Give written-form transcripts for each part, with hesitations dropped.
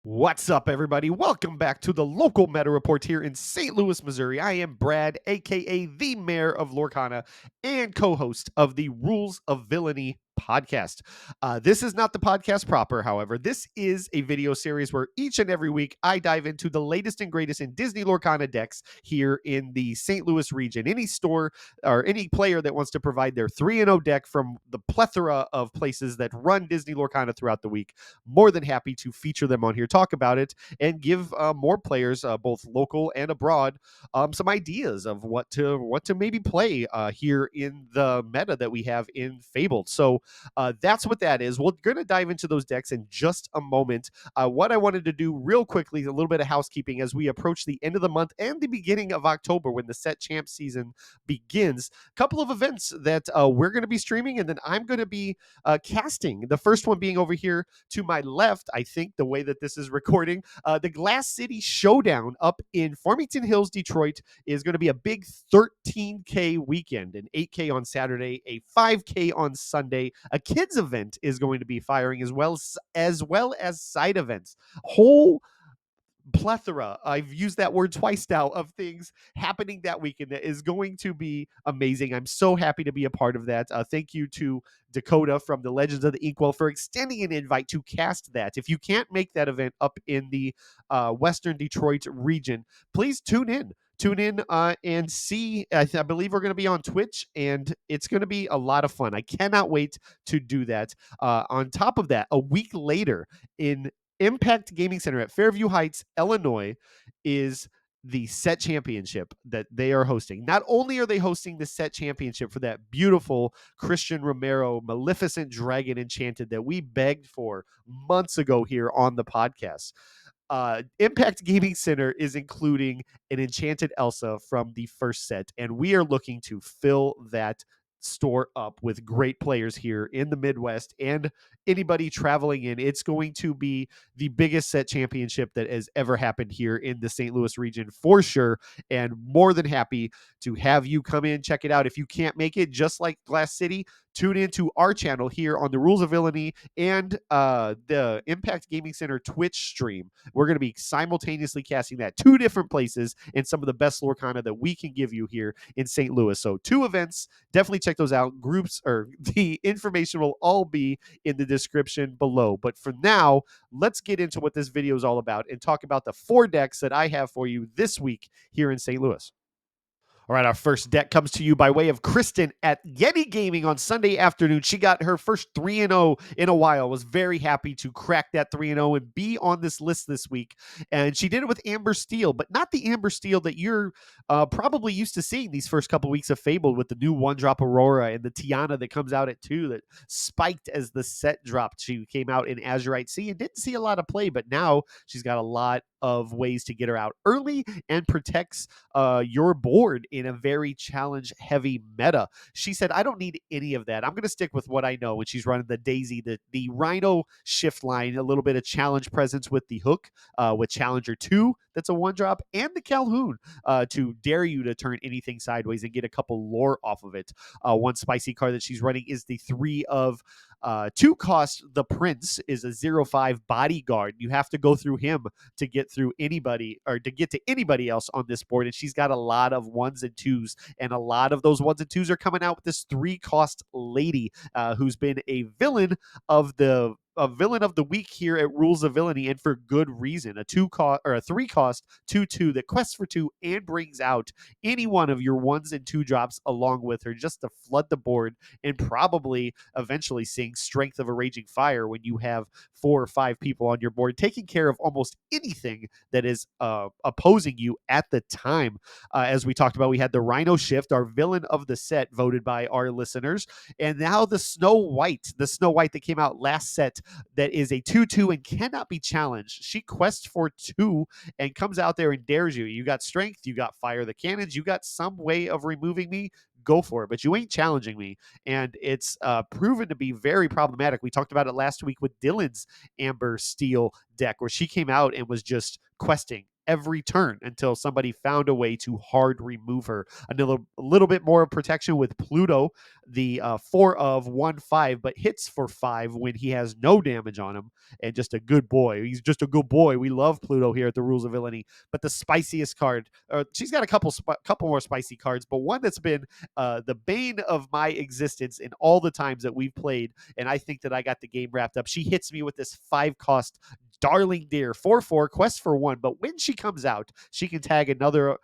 What's up, everybody? Welcome back to the local meta report here in St. Louis, Missouri. I am Brad, aka the Mayor of Lorcana, and co-host of the Rules of Villainy podcast. This is not the podcast proper, however. This is a video series where each and every week I dive into the latest and greatest in Disney Lorcana decks here in the St. Louis region. Any store or any player that wants to provide their 3-0 deck from the plethora of places that run Disney Lorcana throughout the week, more than happy to feature them on here, talk about it, and give more players, both local and abroad, some ideas of what to maybe play here in the meta that we have in Fabled. So that's what that is. We're going to dive into those decks in just a moment. What I wanted to do real quickly, a little bit of housekeeping as we approach the end of the month and the beginning of October when the set champ season begins. A couple of events that we're going to be streaming, and then I'm going to be casting. The first one being over here to my left, I think, the way that this is recording, the Glass City Showdown up in Farmington Hills, Detroit, is going to be a big 13K weekend, an 8K on Saturday, a 5K on Sunday. A kids event is going to be firing as side events. Whole plethora, I've used that word twice now, of things happening that weekend that is going to be amazing. I'm so happy to be a part of that. Thank you to Dakota from the Legends of the Inkwell for extending an invite to cast that. If you can't make that event up in the Western Detroit region, please tune in. And see. I believe we're going to be on Twitch, and it's going to be a lot of fun. I cannot wait to do that. On top of that, a week later in Impact Gaming Center at Fairview Heights, Illinois, is the set championship that they are hosting. Not only are they hosting the set championship for that beautiful Christian Romero Maleficent Dragon Enchanted that we begged for months ago here on the podcast, Impact Gaming Center is including an Enchanted Elsa from the first set, and we are looking to fill that store up with great players here in the Midwest and anybody traveling in. It's going to be the biggest set championship that has ever happened here in the St. Louis region for sure, and more than happy to have you come in, check it out. If you can't make it, just like Glass City, tune into our channel here on the Rules of Villainy and the Impact Gaming Center Twitch stream. We're going to be simultaneously casting that two different places and some of the best Lorcana that we can give you here in St. Louis. So 2 events, definitely check those out. Groups, or the information will all be in the description below. But for now, let's get into what this video is all about and talk about the 4 decks that I have for you this week here in St. Louis. All right, our first deck comes to you by way of Kristen at Yeti Gaming on Sunday afternoon. She got her first 3-0 in a while. Was very happy to crack that 3-0 and be on this list this week. And she did it with Amber Steel, but not the Amber Steel that you're probably used to seeing these first couple weeks of Fable, with the new 1-drop Aurora and the Tiana that comes out at 2 that spiked as the set dropped. She came out in Azurite Sea and didn't see a lot of play, but now she's got a lot of ways to get her out early and protects your board in a very challenge heavy meta. She said, I don't need any of that. I'm going to stick with what I know. When she's running the Daisy, the Rhino shift line, a little bit of challenge presence with the hook, with Challenger 2, that's a 1-drop, and the Calhoun to dare you to turn anything sideways and get a couple lore off of it. One spicy card that she's running is the 3 of 2 cost. The Prince is a 0/5 bodyguard. You have to go through him to get through anybody, or to get to anybody else on this board. And she's got a lot of 1s and 2s, and a lot of those 1s and 2s are coming out with this 3-cost lady who's been a villain of the week here at Rules of Villainy, and for good reason. A 2-cost or a 3-cost 2/2 that quests for 2 and brings out any one of your 1s and 2 drops along with her, just to flood the board and probably eventually seeing Strength of a Raging Fire when you have 4 or 5 people on your board taking care of almost anything that is opposing you at the time. As we talked about, we had the Rhino Shift, our villain of the set, voted by our listeners, and now the Snow White that came out last set, that is a 2/2 and cannot be challenged. She quests for 2 and comes out there and dares you. You got strength, you got fire the cannons, you got some way of removing me, go for it, but you ain't challenging me. And it's proven to be very problematic. We talked about it last week with Dylan's Amber Steel deck, where she came out and was just questing every turn until somebody found a way to hard remove her. A little bit more protection with Pluto, the 4 of 1/5, but hits for 5 when he has no damage on him, and just a good boy. He's just a good boy. We love Pluto here at the Rules of Villainy. But the spiciest card, she's got a couple more spicy cards, but one that's been the bane of my existence in all the times that we've played, and I think that I got the game wrapped up. She hits me with this 5-cost Darling Deer, 4/4, quest for 1. But when she comes out, she can tag another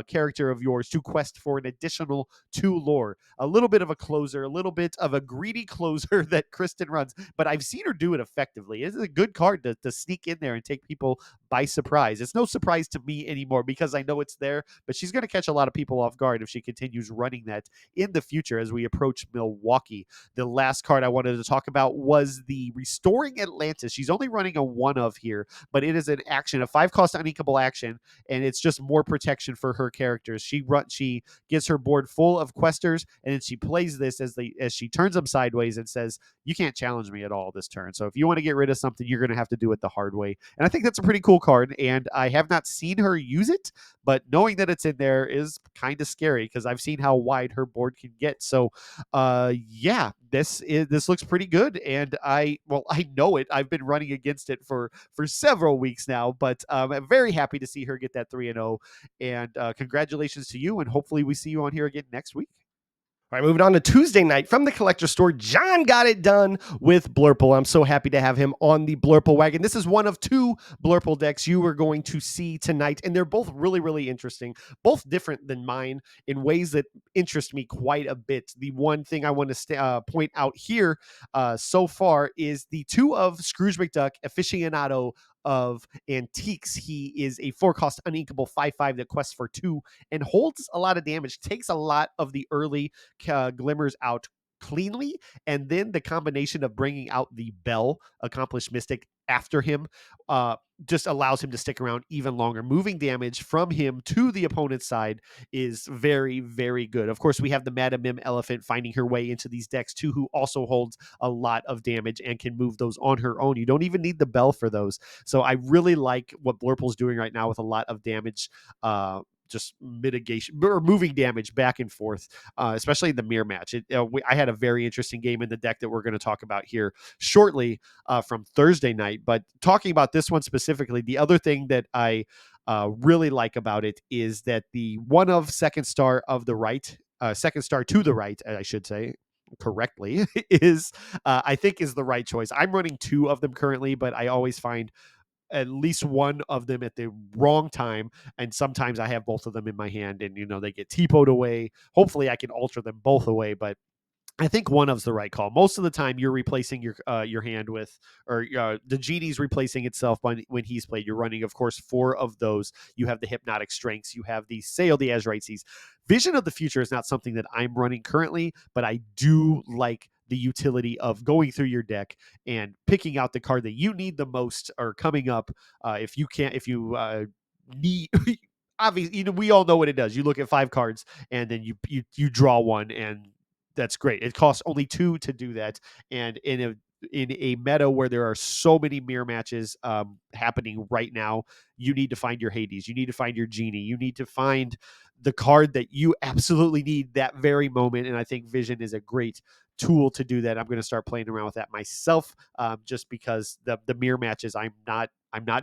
character of yours to quest for an additional 2 lore. A little bit of a closer, a little bit of a greedy closer that Kristen runs, but I've seen her do it effectively. It's a good card to sneak in there and take people by surprise. It's no surprise to me anymore because I know it's there, but she's going to catch a lot of people off guard if she continues running that in the future as we approach Milwaukee. The last card I wanted to talk about was the Restoring Atlantis. She's only running a 1 of here, but it is an action, a 5-cost uninkable action, and it's just more protection for her characters. She gets her board full of questers, and then she plays this as she turns them sideways and says, "You can't challenge me at all this turn. So if you want to get rid of something, you're going to have to do it the hard way." And I think that's a pretty cool card, and I have not seen her use it, but knowing that it's in there is kind of scary because I've seen how wide her board can get. So, yeah, this looks pretty good, and I know it. I've been running against it for several weeks now, but I'm very happy to see her get that 3-0. And congratulations to you, and hopefully we see you on here again next week. All right, moving on to Tuesday night from the collector store. Jon got it done with Blurple. I'm so happy to have him on the Blurple wagon. This is one of 2 Blurple decks you are going to see tonight, and they're both really, really interesting, both different than mine in ways that interest me quite a bit. The one thing I want to point out here so far is the 2 of Scrooge McDuck, aficionado of antiques. He is a 4-cost uninkable 5/5 that quests for 2 and holds a lot of damage, takes a lot of the early glimmers out cleanly, and then the combination of bringing out the Bell, accomplished mystic, after him just allows him to stick around even longer. Moving damage from him to the opponent's side is very, very good. Of course, we have the Madam Mim Elephant finding her way into these decks too, who also holds a lot of damage and can move those on her own. You don't even need the Bell for those. So I really like what Blurple's doing right now with a lot of damage, just mitigation or moving damage back and forth, especially in the mirror match. I had a very interesting game in the deck that we're going to talk about here shortly from Thursday night. But talking about this one specifically, the other thing that I really like about it is that the 1 of second star of the right, second star to the right, I should say correctly, is I think is the right choice. I'm running 2 of them currently, but I always find at least one of them at the wrong time, and sometimes I have both of them in my hand, and they get TPO'd away. Hopefully I can alter them both away, but I think 1 of's the right call. Most of the time, you're replacing your hand with, or the genie's replacing itself when he's played. You're running, of course, 4 of those. You have the Hypnotic Strengths. You have the Sail the Azurite Seas. Vision of the Future is not something that I'm running currently, but I do like the utility of going through your deck and picking out the card that you need the most or coming up. If you need. Obviously, we all know what it does. You look at 5 cards and then you draw one, and that's great. It costs only 2 to do that, and in a meta where there are so many mirror matches happening right now, you need to find your Hades. You need to find your Genie. You need to find the card that you absolutely need that very moment. And I think Vision is a great tool to do that. I'm going to start playing around with that myself, just because the mirror matches I'm not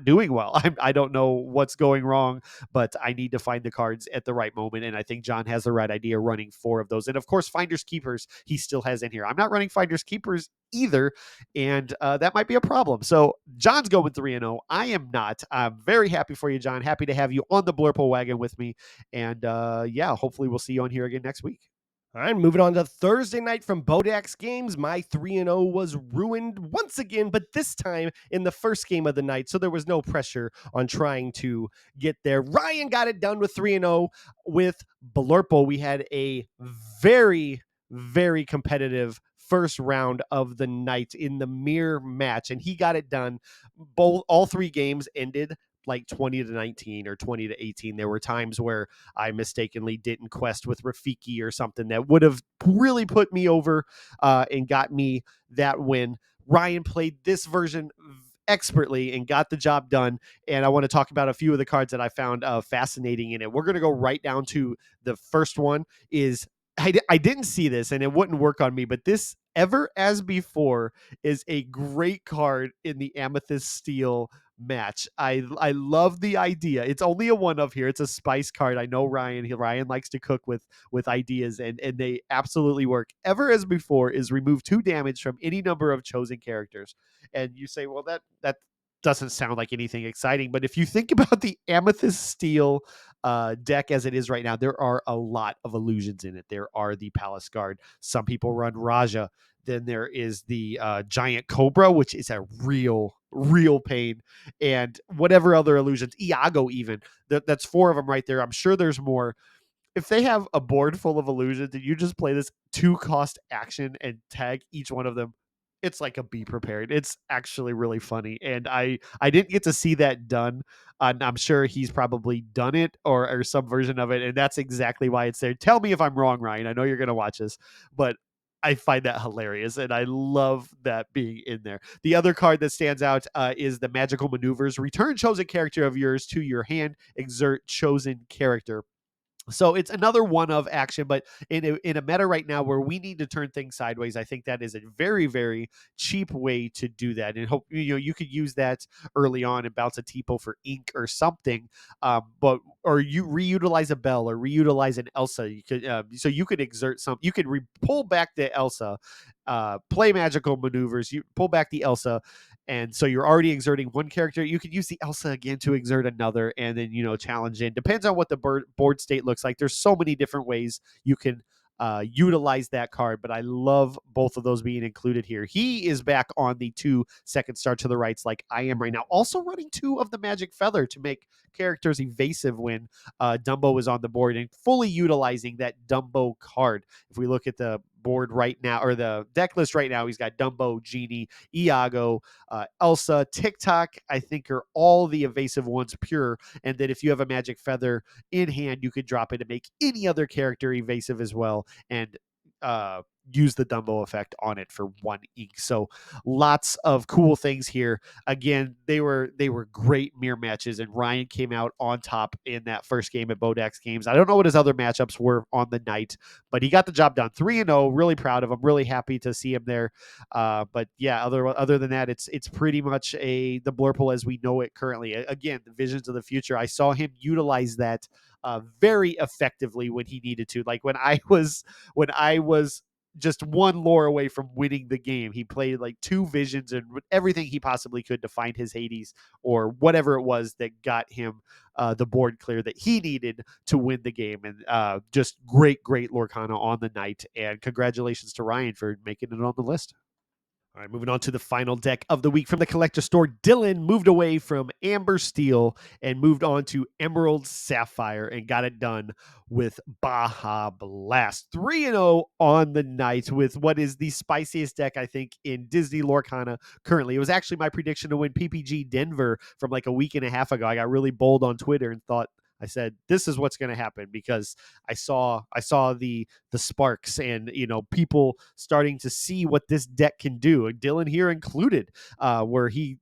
doing well. I don't know what's going wrong, but I need to find the cards at the right moment. And I think Jon has the right idea running 4 of those. And of course, Finders Keepers, he still has in here. I'm not running Finders Keepers either, and that might be a problem. So Jon's going 3-0. I am not. I'm very happy for you, Jon. Happy to have you on the Blurple wagon with me. And yeah, hopefully we'll see you on here again next week. All right, moving on to Thursday night from Bodach's games. My 3-0 was ruined once again, but this time in the first game of the night, so there was no pressure on trying to get there. Ryan got it done with 3-0 with Blurple. We had a very, very competitive first round of the night in the mirror match, and he got it done. All 3 games ended like 20-19 or 20-18. There were times where I mistakenly didn't quest with Rafiki or something that would have really put me over and got me that win. Ryan played this version expertly and got the job done. And I want to talk about a few of the cards that I found fascinating in it. We're going to go right down to the first one. Is I didn't see this and it wouldn't work on me, but this Ever As Before is a great card in the Amethyst Steel match. I love the idea. It's only a one of here. It's a spice card. I know Ryan likes to cook with ideas, and they absolutely work. Ever As Before is remove 2 damage from any number of chosen characters. And you say, well, that doesn't sound like anything exciting, but if you think about the Amethyst Steel deck as it is right now, there are a lot of illusions in it. There are the Palace Guard. Some people run Raja. Then there is the Giant Cobra, which is a real pain, and whatever other illusions, Iago even. That's 4 of them right there. I'm sure there's more. If they have a board full of illusions and you just play this 2-cost action and tag each one of them, it's like a be prepared. It's actually really funny, and I didn't get to see that done. And I'm sure he's probably done it or some version of it, and that's exactly why it's there. Tell me if I'm wrong, Ryan. I know you're gonna watch this, but I find that hilarious, and I love that being in there. The other card that stands out is the Magical Maneuvers. Return chosen character of yours to your hand. Exert chosen character. So it's another one of action, but in a meta right now where we need to turn things sideways, I think that is a very cheap way to do that. And hope you could use that early on and bounce a Tipo for ink or something, but or you reutilize a Bell or reutilize an Elsa. You could so you could exert some. You could pull back the Elsa, play magical maneuvers. You pull back the Elsa, and so you're already exerting one character. You could use the Elsa again to exert another, and then challenge in. Depends on what the board state looks like. There's so many different ways you can utilize that card, but I love both of those being included here. He is back on the 2 second start to the rights like I am right now. Also running 2 of the Magic Feather to make characters evasive when Dumbo is on the board, and fully utilizing that Dumbo card. If we look at the board right now, or the deck list right now, he's got Dumbo, Genie, Iago, Elsa, TikTok, I think are all the evasive ones pure. And then if you have a Magic Feather in hand, you could drop it and make any other character evasive as well, and use the Dumbo effect on it for 1 ink. So lots of cool things here. Again, they were great mirror matches, and Ryan came out on top in that first game at Bodach's games. I don't know what his other matchups were on the night, but he got the job done. 3-0. Really proud of him. Really happy to see him there. But yeah, other than that, it's pretty much the Blurple as we know it currently. Again, the visions of the future. I saw him utilize that very effectively when he needed to. Like when I was just 1 lore away from winning the game, he played like 2 visions and everything he possibly could to find his Hades or whatever it was that got him the board clear that he needed to win the game. And just great Lorcana on the night. And congratulations to Ryan for making it on the list. All right, moving on to the final deck of the week from the collector store. Dylan moved away from Amber Steel and moved on to Emerald Sapphire and got it done with Baja Blast. 3-0 on the night with what is the spiciest deck, I think, in Disney Lorcana currently. It was actually my prediction to win PPG Denver from like a week and a half ago. I got really bold on Twitter and thought, I said, this is what's going to happen, because I saw the sparks and people starting to see what this deck can do, and Dylan here included, where he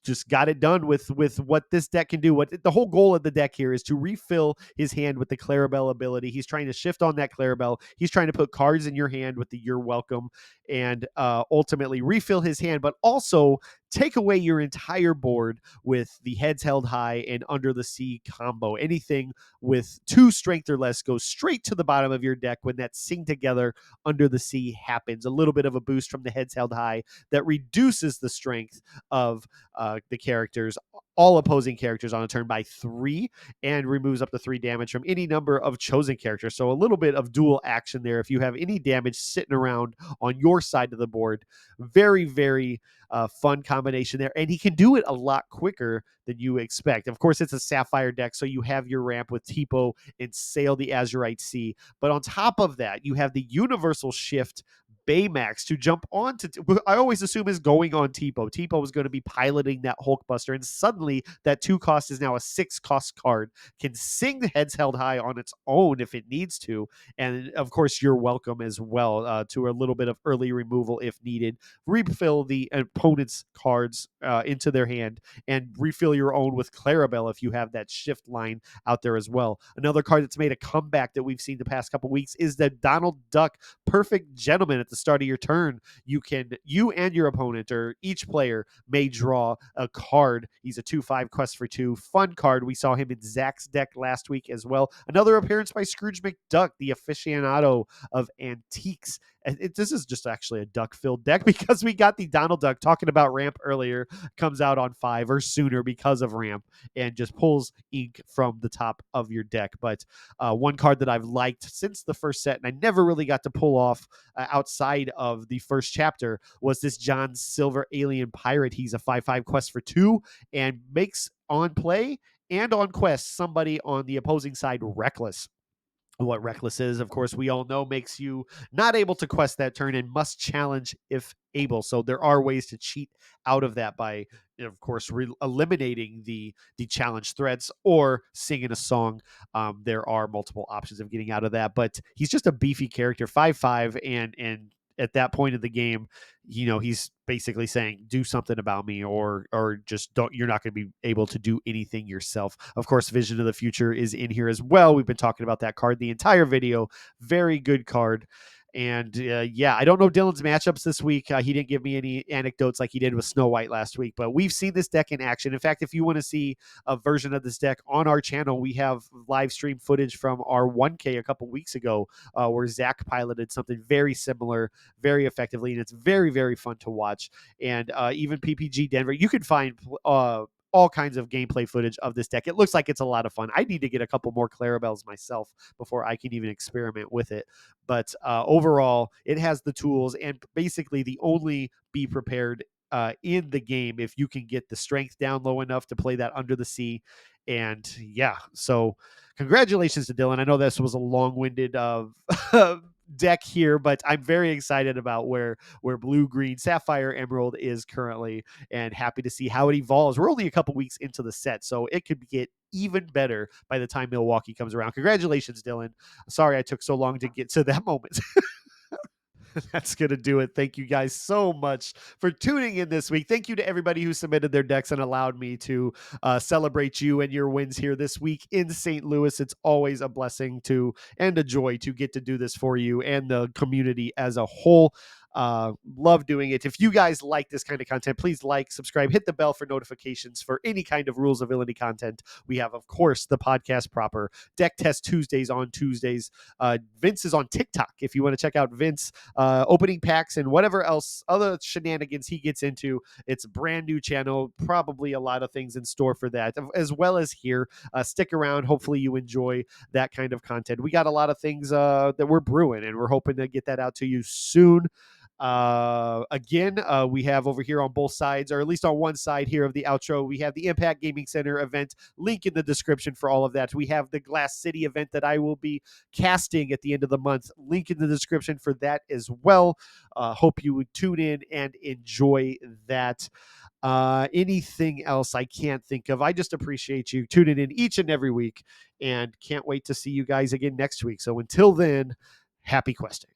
just got it done with what this deck can do. What the whole goal of the deck here is to refill his hand with the Clarabelle ability. He's trying to shift on that Clarabelle. He's trying to put cards in your hand with the You're Welcome, and ultimately refill his hand, but also take away your entire board with the Heads Held High and Under the Sea combo. Anything with 2 strength or less goes straight to the bottom of your deck when that Sing Together Under the Sea happens. A little bit of a boost from the Heads Held High that reduces the strength of the characters, all opposing characters on a turn by 3, and removes up to 3 damage from any number of chosen characters. So a little bit of dual action there. If you have any damage sitting around on your side of the board, very fun combination there. And he can do it a lot quicker than you expect. Of course, it's a Sapphire deck, so you have your ramp with Tipo and Sail the Azurite Sea. But on top of that, you have the Universal Shift Baymax to jump on to, I always assume is going on Tipo. Tipo was going to be piloting that Hulkbuster, and suddenly that 2 cost is now a 6 cost card. Can sing the Heads Held High on its own if it needs to. And of course, you're welcome as well to a little bit of early removal if needed. Refill the opponent's cards into their hand and refill your own with Clarabelle if you have that shift line out there as well. Another card that's made a comeback that we've seen the past couple weeks is the Donald Duck Perfect Gentleman. At the start of your turn, you and your opponent or each player may draw a card. He's a 2/5 quest for 2 fun card. We saw him in Zach's deck last week as well. Another appearance by Scrooge McDuck, the aficionado of antiques. This is just actually a duck filled deck because we got the Donald Duck talking about ramp earlier, comes out on 5 or sooner because of ramp and just pulls ink from the top of your deck. But one card that I've liked since the first set, and I never really got to pull off outside of the first chapter, was this John Silver Alien Pirate. He's a 5/5 quest for 2 and makes on play and on quest somebody on the opposing side reckless. What reckless is, of course, we all know makes you not able to quest that turn and must challenge if able. So there are ways to cheat out of that by, of course, eliminating the challenge threats or singing a song. There are multiple options of getting out of that, but he's just a beefy character, 5/5, and at that point of the game, he's basically saying, do something about me, or just don't, you're not going to be able to do anything yourself. Of course, Vision of the Future is in here as well. We've been talking about that card the entire video. Very good card. And yeah, I don't know Dylan's matchups this week. He didn't give me any anecdotes like he did with Snow White last week, but we've seen this deck in action. In fact, if you want to see a version of this deck on our channel, we have live stream footage from our 1K a couple weeks ago where Zach piloted something very similar, very effectively, and it's very, very fun to watch. And even PPG Denver, you can find all kinds of gameplay footage of this deck. It looks like it's a lot of fun. I need to get a couple more Clarabelles myself before I can even experiment with it. But overall, it has the tools, and basically the only be prepared in the game if you can get the strength down low enough to play that Under the Sea. And yeah, so congratulations to Dylan. I know this was a long-winded deck here, but I'm very excited about where blue, green, sapphire, emerald is currently, and happy to see how it evolves. We're only a couple weeks into the set, so it could get even better by the time Milwaukee comes around. Congratulations, Dylan. Sorry I took so long to get to that moment. That's going to do it. Thank you guys so much for tuning in this week. Thank you to everybody who submitted their decks and allowed me to celebrate you and your wins here this week in St. Louis. It's always a blessing and a joy to get to do this for you and the community as a whole. Love doing it. If you guys like this kind of content, please like, subscribe, hit the bell for notifications for any kind of Rules of Villainy content. We have, of course, the podcast proper, Deck Test Tuesdays on Tuesdays. Vince is on TikTok if you want to check out Vince opening packs and whatever else other shenanigans he gets into. It's a brand new channel, probably a lot of things in store for that, as well as here. Stick around. Hopefully you enjoy that kind of content. We got a lot of things that we're brewing, and we're hoping to get that out to you soon. Again, we have over here on both sides, or at least on one side here of the outro, we have the Impact Gaming Center event. Link in the description for all of that. We have the Glass City event that I will be casting at the end of the month. Link in the description for that as well. Hope you would tune in and enjoy that. Anything else I can't think of. I just appreciate you tuning in each and every week, and can't wait to see you guys again next week. So until then, happy questing.